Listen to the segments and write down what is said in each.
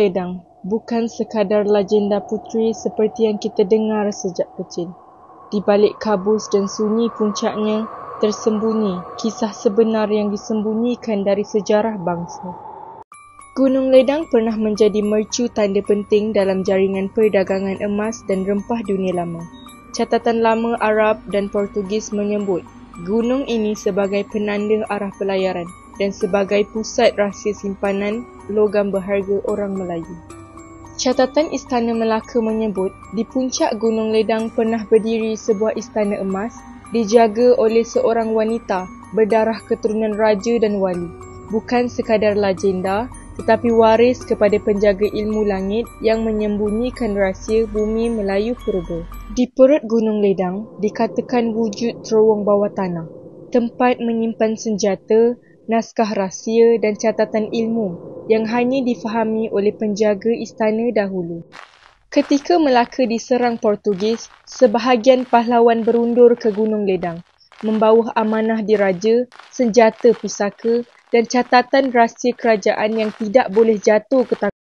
Ledang bukan sekadar legenda puteri seperti yang kita dengar sejak kecil. Di balik kabus dan sunyi puncaknya, tersembunyi kisah sebenar yang disembunyikan dari sejarah bangsa. Gunung Ledang pernah menjadi mercu tanda penting dalam jaringan perdagangan emas dan rempah dunia lama. Catatan lama Arab dan Portugis menyebut gunung ini sebagai penanda arah pelayaran dan sebagai pusat rahsia simpanan logam berharga orang Melayu. Catatan Istana Melaka menyebut di puncak Gunung Ledang pernah berdiri sebuah istana emas dijaga oleh seorang wanita berdarah keturunan raja dan wali. Bukan sekadar legenda, tetapi waris kepada penjaga ilmu langit yang menyembunyikan rahsia bumi Melayu purba. Di perut Gunung Ledang dikatakan wujud terowong bawah tanah, tempat menyimpan senjata, naskah rahsia dan catatan ilmu yang hanya difahami oleh penjaga istana dahulu. Ketika Melaka diserang Portugis, sebahagian pahlawan berundur ke Gunung Ledang, membawa amanah diraja, senjata pusaka dan catatan rahsia kerajaan yang tidak boleh jatuh ke tangan.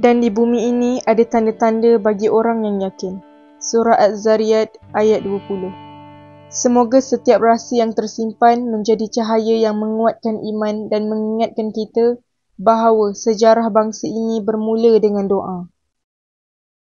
Dan di bumi ini ada tanda-tanda bagi orang yang yakin. Surah Az-Zariyat ayat 20. Semoga setiap rahsia yang tersimpan menjadi cahaya yang menguatkan iman dan mengingatkan kita bahawa sejarah bangsa ini bermula dengan doa.